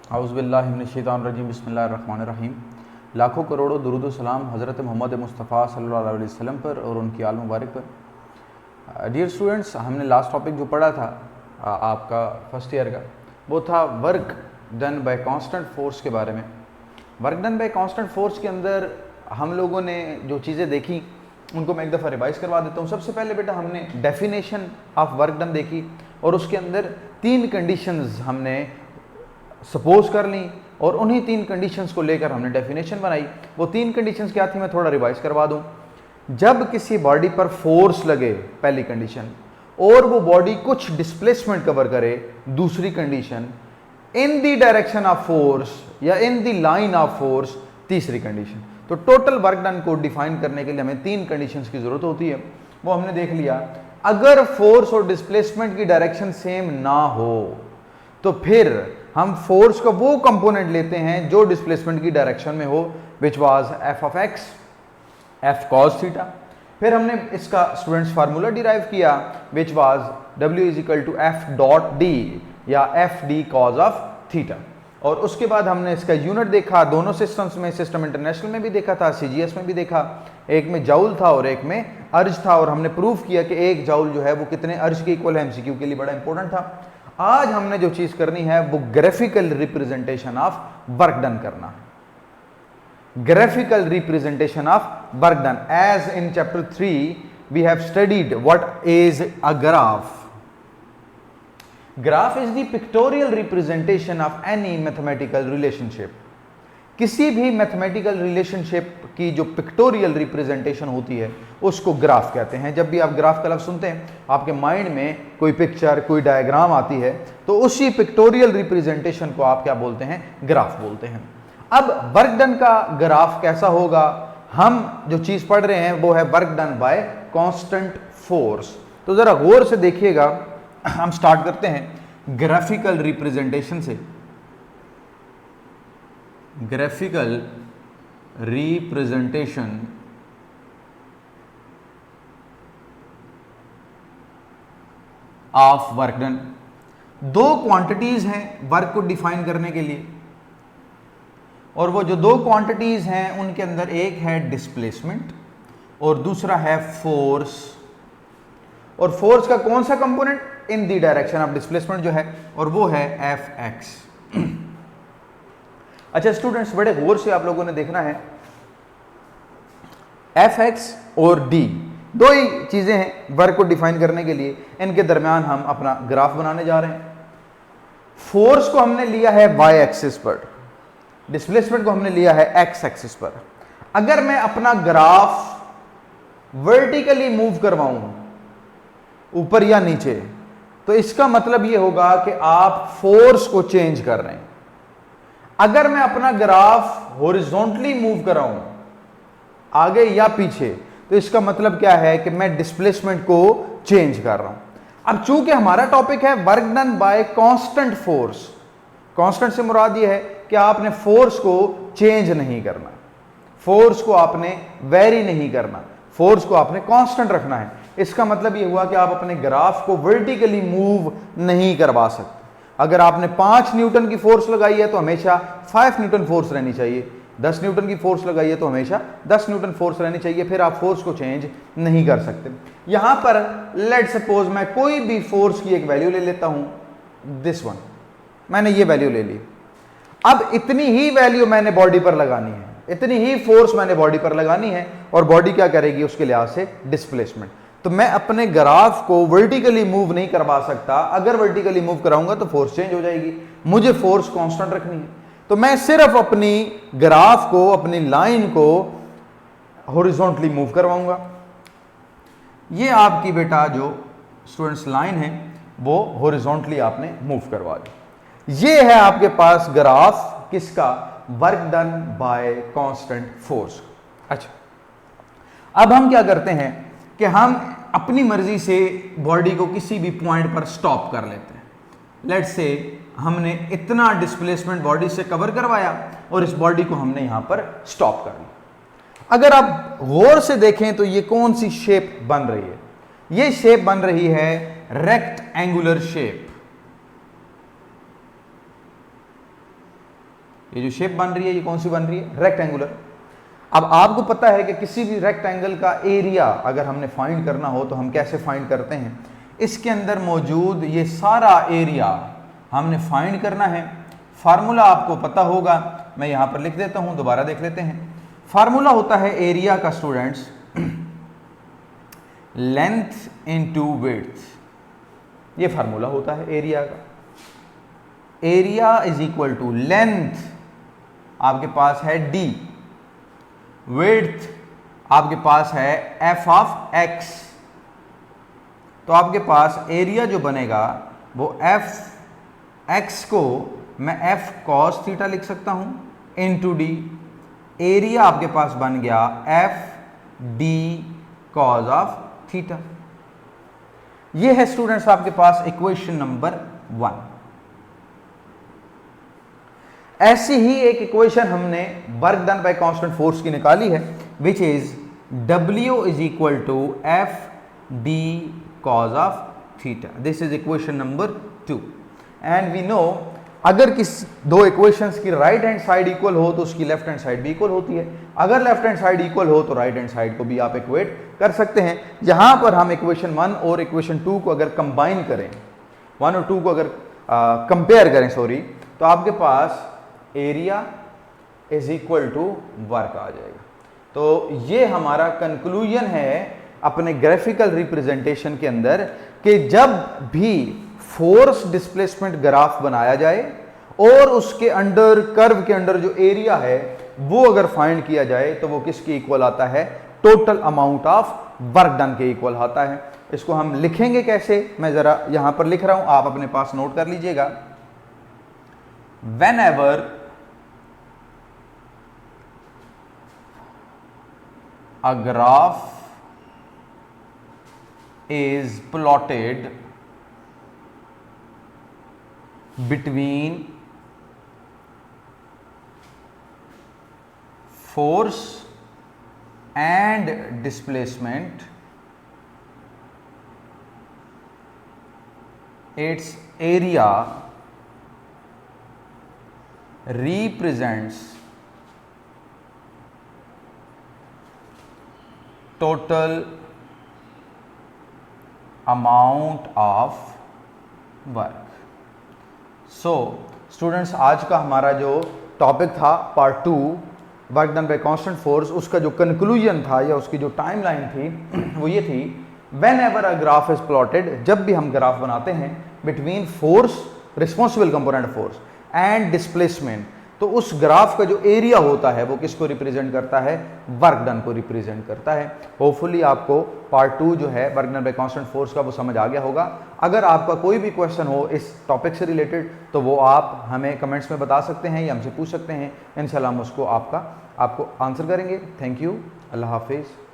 औज़ुबिल्लाहिमिनश्शैतानिर्रजीम बिस्मिल्लाहिर्रहमानिर्रहीम। लाखों करोड़ों दुरूद सलाम हज़रत मोहम्मद मुस्तफ़ा सल्लल्लाहु अलैहि वसल्लम पर और उनकी आल मुबारक पर। डियर स्टूडेंट्स, हमने लास्ट टॉपिक जो पढ़ा था आपका फर्स्ट ईयर का, वो था work done by constant force के बारे में। Work done by constant force के अंदर हम लोगों ने जो चीज़ें देखी उनको मैं एक दफ़ा रिवाइज करवा देता हूँ। सबसे पहले बेटा हमने डेफिनेशन ऑफ वर्क डन देखी और उसके अंदर 3 कंडीशंस हमने सपोज कर ली और उन्हीं 3 कंडीशंस को लेकर हमने डेफिनेशन बनाई। वो 3 कंडीशंस क्या थी, मैं थोड़ा रिवाइज करवा दूं। जब किसी बॉडी पर फोर्स लगे, पहली कंडीशन, और वो बॉडी कुछ डिस्प्लेसमेंट कवर करे, दूसरी condition, in the direction of force या in the line of force, तीसरी कंडीशन। तो टोटल वर्क डन को डिफाइन करने के लिए हमें 3 कंडीशंस की जरूरत होती है। वो हमने देख लिया। अगर फोर्स और डिस्प्लेसमेंट की डायरेक्शन सेम ना हो तो फिर हम फोर्स का वो कंपोनेंट लेते हैं जो डिस्प्लेसमेंट की डायरेक्शन में हो, which was F of X, F cos theta. फिर हमने इसका स्टूडेंट्स फार्मूला डिराइव किया, which was W is equal to F dot D या F D cos of theta. और उसके बाद हमने इसका यूनिट देखा दोनों सिस्टम्स में, सिस्टम इंटरनेशनल में भी देखा था, सीजीएस में भी देखा। एक में जाउल था और एक में अर्ज था, और हमने प्रूव किया कि एक जाउल जो है वो कितने अर्ज के इक्वल है। एमसीक्यू के लिए बड़ा इंपॉर्टेंट था। आज हमने जो चीज करनी है वो graphical representation of work done करना है। Graphical representation of work done, as in chapter 3 we have studied what is a graph. Graph is the pictorial representation of any mathematical relationship. किसी भी मैथमेटिकल रिलेशनशिप की जो pictorial representation होती है उसको graph कहते हैं। जब भी आप ग्राफ का लफ्ज़ सुनते हैं, आपके माइंड में कोई पिक्चर, कोई डायग्राम आती है, तो उसी पिक्टोरियल रिप्रेजेंटेशन को आप क्या बोलते हैं? ग्राफ बोलते हैं। अब वर्क डन का ग्राफ कैसा होगा? हम जो चीज़ पढ़ रहे हैं वो है work done by constant force. तो ज़रा गौर से देखिएगा, हम स्टार्ट करते हैं ग्राफिकल रिप्रेजेंटेशन से। Graphical representation of work done. 2 quantities हैं वर्क को डिफाइन करने के लिए, और वो जो 2 क्वांटिटीज हैं उनके अंदर एक है डिस्प्लेसमेंट और दूसरा है फोर्स। और फोर्स का कौन सा component? In the direction of displacement जो है, और वो है एफ एक्स। अच्छा स्टूडेंट्स, बड़े गौर से आप लोगों ने देखना है, एफ एक्स और डी 2 ही चीजें हैं वर्क को डिफाइन करने के लिए। इनके दरमियान हम अपना ग्राफ बनाने जा रहे हैं। फोर्स को हमने लिया है वाई एक्सिस पर, डिस्प्लेसमेंट को हमने लिया है एक्स एक्सिस पर। अगर मैं अपना ग्राफ वर्टिकली मूव करवाऊं, ऊपर या नीचे, तो इसका मतलब यह होगा कि आप फोर्स को चेंज कर रहे हैं। अगर मैं अपना ग्राफ हॉरिजॉन्टली मूव कराऊं, आगे या पीछे, तो इसका मतलब क्या है कि मैं डिस्प्लेसमेंट को चेंज कर रहा हूं। अब चूंकि हमारा टॉपिक है work done by constant force, constant से मुराद ये है कि आपने फोर्स को चेंज नहीं करना, फोर्स को आपने वेरी नहीं करना, फोर्स को आपने कांस्टेंट रखना है। इसका मतलब ये हुआ कि आप अपने ग्राफ को वर्टिकली मूव नहीं करवा सकते। अगर आपने 5 न्यूटन की फोर्स लगाई है तो हमेशा 5 न्यूटन फोर्स रहनी चाहिए। 10 न्यूटन की फोर्स लगाई है तो हमेशा 10 न्यूटन फोर्स रहनी चाहिए, फिर आप फोर्स को चेंज नहीं कर सकते। यहां पर लेट सपोज मैं कोई भी फोर्स की एक वैल्यू ले लेता हूं, दिस वन, मैंने ये वैल्यू ले ली। अब इतनी ही वैल्यू मैंने बॉडी पर लगानी है, इतनी ही फोर्स मैंने बॉडी पर लगानी है, और बॉडी क्या करेगी उसके लिहाज से? डिस्प्लेसमेंट। तो मैं अपने ग्राफ को वर्टिकली मूव नहीं करवा सकता। अगर वर्टिकली मूव कराऊंगा तो फोर्स चेंज हो जाएगी, मुझे फोर्स कांस्टेंट रखनी है। तो मैं सिर्फ अपनी ग्राफ को, अपनी लाइन को हॉरिजॉन्टली मूव करवाऊंगा। ये आपकी बेटा जो स्टूडेंट्स लाइन है वो हॉरिजॉन्टली आपने मूव करवा दी। ये है आपके पास ग्राफ किसका? Work done by constant force. अच्छा, अब हम क्या करते हैं कि हम अपनी मर्जी से बॉडी को किसी भी पॉइंट पर स्टॉप कर लेते हैं। लेट्स से हमने इतना डिस्प्लेसमेंट बॉडी से कवर करवाया और इस बॉडी को हमने यहां पर स्टॉप कर लिया। अगर आप गौर से देखें तो ये कौन सी शेप बन रही है? ये शेप बन रही है रेक्ट एंगुलर शेप। ये जो शेप बन रही है ये कौन सी बन रही है, रेक्टेंगुलर। अब आपको पता है कि किसी भी रेक्टेंगल का एरिया अगर हमने फाइंड करना हो तो हम कैसे फाइंड करते हैं, इसके अंदर मौजूद ये सारा एरिया हमने फाइंड करना है। फार्मूला आपको पता होगा, मैं यहां पर लिख देता हूं, दोबारा देख लेते हैं। फार्मूला होता है एरिया का स्टूडेंट्स, लेंथ इनटू विड्थ, ये फार्मूला होता है एरिया का। Area is equal to length आपके पास है d, विड्थ आपके पास है f ऑफ x, तो आपके पास एरिया जो बनेगा वो x को मैं f cos थीटा लिख सकता हूं इनटू d, एरिया आपके पास बन गया f d cos of theta. ये है स्टूडेंट्स आपके पास इक्वेशन नंबर 1। ऐसी ही एक इक्वेशन हमने work done by constant force की निकाली है, which is W is equal to F D cos of theta. This is equation number 2 and we know अगर किस दो इक्वेशंस की राइट हैंड साइड इक्वल हो तो उसकी लेफ्ट हैंड साइड भी इक्वल होती है। अगर लेफ्ट हैंड साइड इक्वल हो तो राइट हैंड साइड को भी आप इक्वेट कर सकते हैं। यहां पर हम इक्वेशन 1 और इक्वेशन 2 को अगर कंबाइन करें, 1 और 2 को अगर कंपेयर करें सॉरी, तो आपके पास area is equal to work आ जाएगा। तो ये हमारा कंक्लूजन है अपने ग्राफिकल रिप्रेजेंटेशन के अंदर कि जब भी फोर्स डिस्प्लेसमेंट ग्राफ बनाया जाए और उसके अंडर कर्व के अंडर जो एरिया है वो अगर फाइंड किया जाए तो वो किसके इक्वल आता है, total amount of work done के इक्वल आता है। इसको हम लिखेंगे कैसे, मैं जरा यहां पर लिख रहा हूं, आप अपने पास नोट कर लीजिएगा। whenever a graph is plotted between force and displacement, its area represents total amount of work। So students आज का हमारा जो टॉपिक था part 2 work done by constant force, उसका जो कंक्लूजन था या उसकी जो टाइमलाइन थी वो ये थी, when ever a graph is plotted, जब भी हम ग्राफ बनाते हैं between force, responsible component force and displacement, तो उस ग्राफ का जो एरिया होता है वो किसको रिप्रेजेंट करता है, वर्क डन को रिप्रेजेंट करता है। होपफुली आपको पार्ट 2 जो है work done by constant force का वो समझ आ गया होगा। अगर आपका कोई भी क्वेश्चन हो इस टॉपिक से रिलेटेड तो वो आप हमें कमेंट्स में बता सकते हैं या हमसे पूछ सकते हैं, इंशाल्लाह हम उसको आपको आंसर करेंगे। थैंक यू, अल्लाह हाफिज़।